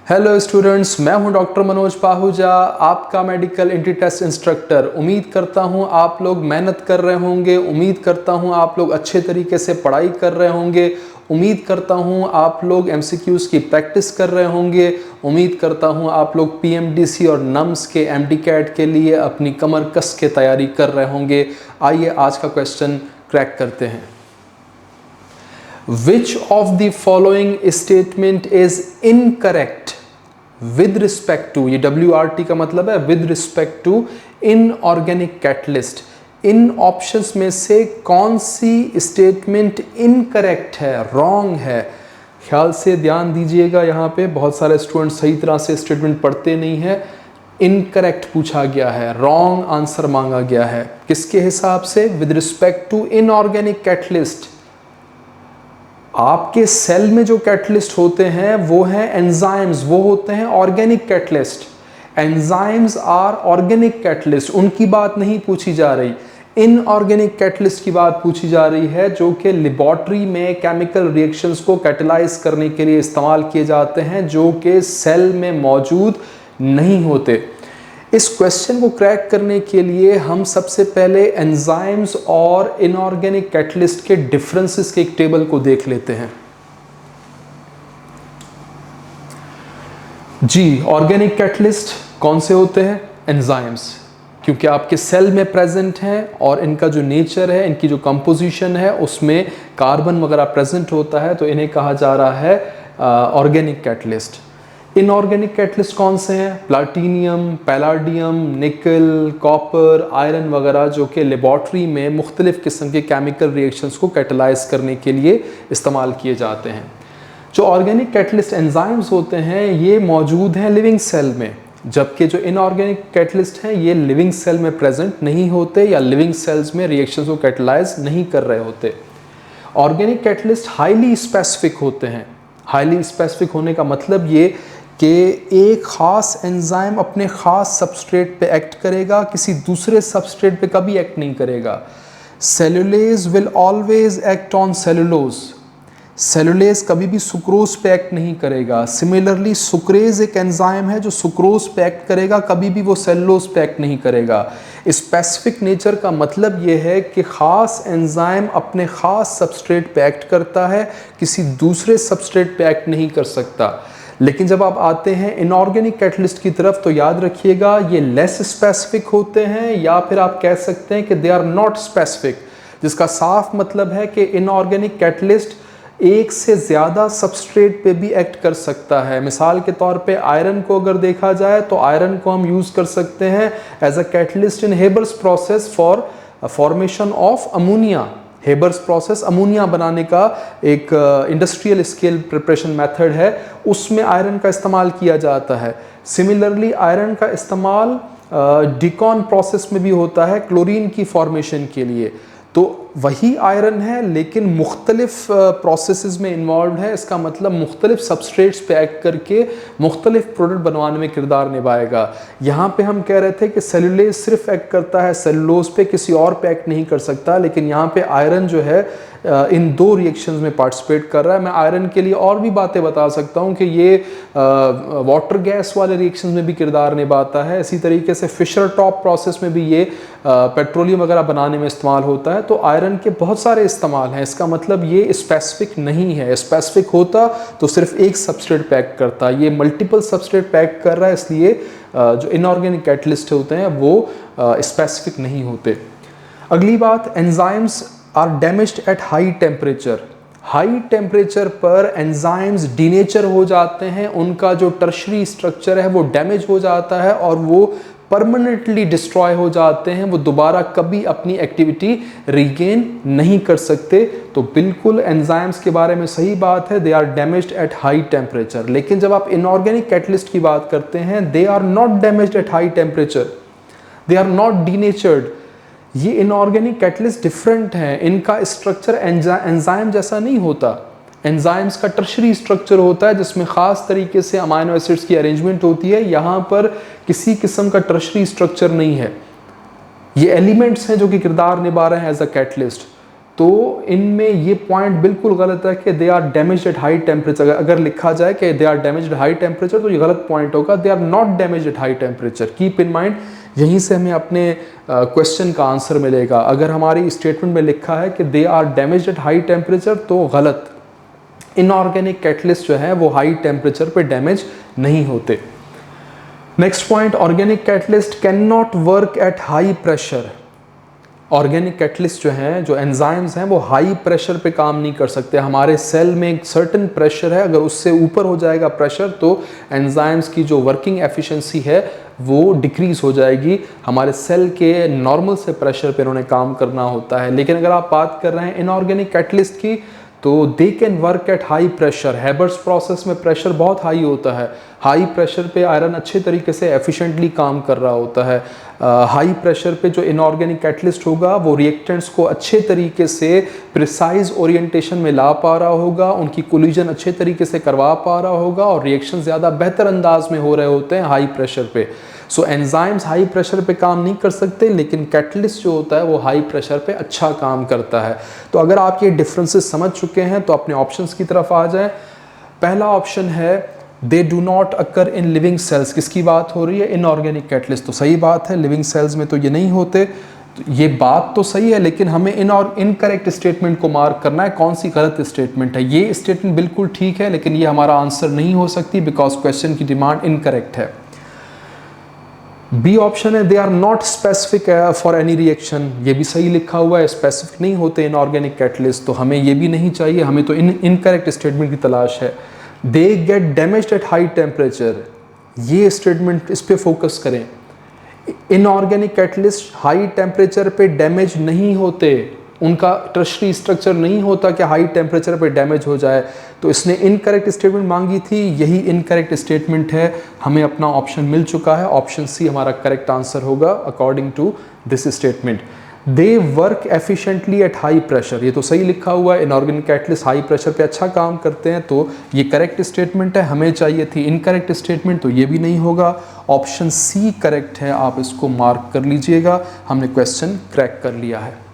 Hello students, मैं हूं doctor Manoj Pahuja, आपका मेडिकल एंट्री टेस्ट इंस्ट्रक्टर। उम्मीद करता हूं आप लोग मेहनत कर रहे होंगे। उम्मीद करता हूं आप लोग अच्छे तरीके से पढ़ाई कर रहे होंगे। उम्मीद करता हूं आप लोग एमसीक्यूज़ की प्रैक्टिस कर रहे होंगे। उम्मीद करता हूं आप लोग पीएमडीसी और नम्स के एमडीकैट के लिए अपनी कमर कस के तैयारी कर रहे होंगे। आइए आज का क्वेश्चन क्रैक करते हैं। Which of the following statement is incorrect with respect to, ये WRT का मतलब है with respect to inorganic catalyst। In options में से कौन सी स्टेटमेंट इनकरेक्ट है, रॉन्ग है? ख्याल से ध्यान दीजिएगा, यहाँ पे बहुत सारे स्टूडेंट सही तरह से स्टेटमेंट पढ़ते नहीं है। इनकरेक्ट पूछा गया है, रॉन्ग आंसर मांगा गया है। किसके हिसाब से? With respect to inorganic catalyst. आपके सेल में जो कैटलिस्ट होते हैं वो हैं एंजाइम्स, वो होते हैं organic catalyst. Enzymes are organic catalyst, उनकी बात नहीं पूछी जा रही। इनऑर्गेनिक कैटलिस्ट की बात पूछी जा रही है, जो कि लेबोरेटरी में केमिकल रिएक्शंस को कैटलाइज करने के लिए इस्तेमाल किए जाते हैं, जो कि सेल में मौजूद नहीं होते। इस क्वेश्चन को क्रैक करने के लिए हम सबसे पहले एंजाइम्स और इनऑर्गेनिक कैटलिस्ट के डिफरेंसेस के एक टेबल को देख लेते हैं। जी, ऑर्गेनिक कैटलिस्ट कौन से होते हैं? एंजाइम्स, क्योंकि आपके सेल में प्रेजेंट हैं और इनका जो नेचर है, इनकी जो कंपोजिशन है, उसमें कार्बन वगैरह प्रेजेंट होता है, तो इन्हें कहा जा रहा है ऑर्गेनिक कैटलिस्ट। इनऑर्गेनिक कैटलिस्ट कौन से हैं? प्लाटीनियम, पैलाडियम, निकल, कॉपर, आयरन वगैरह, जो कि लेबोरेटरी में मुख्तलिफ किस्म के केमिकल रिएक्शंस को कैटलाइज करने के लिए इस्तेमाल किए जाते हैं। जो ऑर्गेनिक कैटलिस्ट एंजाइम्स होते हैं ये मौजूद हैं लिविंग सेल में, जबकि जो इनऑर्गेनिक कैटलिस्ट हैं ये लिविंग सेल में प्रेजेंट नहीं होते या लिविंग सेल्स में रिएक्शंस को कैटलाइज नहीं कर रहे होते। ऑर्गेनिक कैटलिस्ट हाईली स्पेसिफिक होते हैं। हाईली स्पेसिफिक होने का मतलब ये कि एक ख़ास एंजाइम अपने ख़ास सबस्ट्रेट पे एक्ट करेगा, किसी दूसरे सबस्ट्रेट पे कभी एक्ट नहीं करेगा। Cellulase will always act on cellulose. Cellulase कभी भी सुक्रोज पे एक्ट नहीं करेगा। सिमिलरली सुक्रेज एक एंजाइम है जो सुक्रोज पे एक्ट करेगा, कभी भी वो सेलुलोज पे एक्ट नहीं करेगा। स्पेसिफिक नेचर का मतलब ये है कि ख़ास एंजाइम अपने ख़ास सबस्ट्रेट पे एक्ट करता है, किसी दूसरे सबस्ट्रेट पे एक्ट नहीं कर सकता। लेकिन जब आप आते हैं इनऑर्गेनिक कैटलिस्ट की तरफ तो याद रखिएगा ये लेस स्पेसिफिक होते हैं, या फिर आप कह सकते हैं कि दे आर नॉट स्पेसिफिक, जिसका साफ मतलब है कि इनऑर्गेनिक कैटलिस्ट एक से ज़्यादा सबस्ट्रेट पे भी एक्ट कर सकता है। मिसाल के तौर पे आयरन को अगर देखा जाए तो आयरन को हम यूज़ कर सकते हैं as a catalyst in Haber's process for formation of ammonia. Haber's process ammonia बनाने का एक इंडस्ट्रियल स्केल प्रिपरेशन मेथड है, उसमें आयरन का इस्तेमाल किया जाता है। सिमिलरली आयरन का इस्तेमाल डिकॉन प्रोसेस में भी होता है क्लोरीन की फॉर्मेशन के लिए। तो वही आयरन है लेकिन मुख्तलिफ प्रोसेसेस में इन्वॉल्व है। इसका मतलब मुख्तलिफ सबस्ट्रेट्स पे एक्ट करके मुख्तलिफ प्रोडक्ट बनवाने में किरदार निभाएगा। यहाँ पे हम कह रहे थे कि सेलुलेज सिर्फ एक्ट करता है सेलुलोज पे, किसी और पे एक्ट नहीं कर सकता, लेकिन यहाँ पे आयरन जो है इन दो रिएक्शंस में पार्टिसिपेट कर रहा है। मैं आयरन के लिए और भी बातें बता सकता हूँ कि ये वाटर गैस वाले रिएक्शंस में भी किरदार निभाता है। इसी तरीके से फिशर टॉप प्रोसेस में भी ये पेट्रोलियम वगैरह बनाने में इस्तेमाल होता है। तो आयरन के बहुत सारे इस्तेमाल हैं। इसका मतलब ये स्पेसिफिक नहीं है। स्पेसिफिक होता तो सिर्फ एक सबस्ट्रेट पे एक्ट करता, ये मल्टीपल सबस्ट्रेट पे एक्ट कर रहा है, इसलिए जो इनऑर्गेनिक कैटलिस्ट होते हैं वो स्पेसिफिक नहीं होते। अगली बात, enzymes are damaged at high temperature. High temperature पर एंजाइम्स डीनेचर हो जाते हैं, उनका जो टर्शरी स्ट्रक्चर है वो डैमेज हो जाता है और वो परमानेंटली डिस्ट्रॉय हो जाते हैं। वो दोबारा कभी अपनी एक्टिविटी रीगेन नहीं कर सकते। तो बिल्कुल एंजाइम्स के बारे में सही बात है, they are damaged at high temperature. लेकिन जब आप इनऑर्गेनिक कैटलिस्ट की बात करते हैं, they are not damaged at high temperature, they are not denatured. ये इनऑर्गेनिक कैटलिस्ट डिफरेंट हैं, इनका स्ट्रक्चर एंजाइम जैसा नहीं होता। एंजाइम्स का टर्शरी स्ट्रक्चर होता है जिसमें ख़ास तरीके से अमाइनो एसिड्स की अरेंजमेंट होती है। यहाँ पर किसी किस्म का टर्शरी स्ट्रक्चर नहीं है, ये एलिमेंट्स हैं जो कि किरदार निभा रहे हैं एज अ कैटलिस्ट। तो इनमें ये पॉइंट बिल्कुल गलत है कि they are damaged at high temperature. अगर लिखा जाए कि they are damaged at high temperature तो ये गलत पॉइंट होगा, they are not damaged at high temperature. Keep in mind, यहीं से हमें अपने क्वेश्चन का आंसर मिलेगा। अगर हमारी स्टेटमेंट में लिखा है कि they are damaged at high temperature तो गलत। इनऑर्गेनिक कैटलिस्ट जो है वो हाई टेम्परेचर पे डैमेज नहीं होते। Next point, organic catalyst can not work at high pressure. Organic catalyst जो हैं, जो एंजाइम्स हैं, वो हाई प्रेशर पे काम नहीं कर सकते। हमारे सेल में एक सर्टेन प्रेशर है, अगर उससे ऊपर हो जाएगा प्रेशर तो एंजाइम्स की जो वर्किंग एफिशिएंसी है वो डिक्रीज हो जाएगी। हमारे सेल के नॉर्मल से प्रेशर पे उन्होंने काम करना होता है। लेकिन अगर आप बात कर रहे हैं इनऑर्गेनिक कैटलिस्ट की, तो they can work at high pressure. Haber's process में प्रेशर बहुत हाई होता है। हाई प्रेशर पे आयरन अच्छे तरीके से एफिशिएंटली काम कर रहा होता है। हाई प्रेशर पे जो इनऑर्गेनिक कैटलिस्ट होगा वो रिएक्टेंट्स को अच्छे तरीके से प्रिसाइज ओरिएंटेशन में ला पा रहा होगा, उनकी कोलिजन अच्छे तरीके से करवा पा रहा होगा और रिएक्शन ज़्यादा बेहतर अंदाज में हो रहे होते हैं हाई प्रेशर पे। सो एंजाइम्स हाई प्रेशर पे काम नहीं कर सकते, लेकिन कैटलिस्ट जो होता है वो हाई प्रेशर पे अच्छा काम करता है। तो अगर आप ये डिफरेंसेस समझ चुके हैं तो अपने ऑप्शंस की तरफ आ जाएं। पहला ऑप्शन है they do not occur in living cells. किसकी बात हो रही है? Inorganic catalyst. तो सही बात है, लिविंग सेल्स में तो ये नहीं होते। तो ये बात तो सही है, लेकिन हमें इनकरेक्ट स्टेटमेंट को मार्क करना है। कौन सी गलत स्टेटमेंट है? ये स्टेटमेंट बिल्कुल ठीक है, लेकिन ये हमारा आंसर नहीं हो सकती बिकॉज क्वेश्चन की डिमांड इनकरेक्ट है। बी ऑप्शन है they are not specific for any reaction. ये भी सही लिखा हुआ है, स्पेसिफिक नहीं होते इनऑर्गेनिक कैटलिस्ट, तो हमें ये भी नहीं चाहिए, हमें तो इनकरेक्ट स्टेटमेंट की तलाश है। They get damaged at high temperature, ये स्टेटमेंट, इस पे फोकस करें। इनऑर्गेनिक कैटलिस्ट हाई टेम्परेचर पे डैमेज नहीं होते, उनका टर्शरी स्ट्रक्चर नहीं होता कि हाई टेम्परेचर पे डैमेज हो जाए। तो इसने इनकरेक्ट स्टेटमेंट मांगी थी, यही इनकरेक्ट स्टेटमेंट है। हमें अपना ऑप्शन मिल चुका है, ऑप्शन सी हमारा करेक्ट आंसर होगा according to this statement. They work efficiently at high pressure, ये तो सही लिखा हुआ है। इनऑर्गेनिक कैटलिस्ट हाई प्रेशर पे अच्छा काम करते हैं, तो ये करेक्ट स्टेटमेंट है। हमें चाहिए थी इनकरेक्ट स्टेटमेंट, तो ये भी नहीं होगा। ऑप्शन सी करेक्ट है, आप इसको मार्क कर लीजिएगा। हमने क्वेश्चन क्रैक कर लिया है।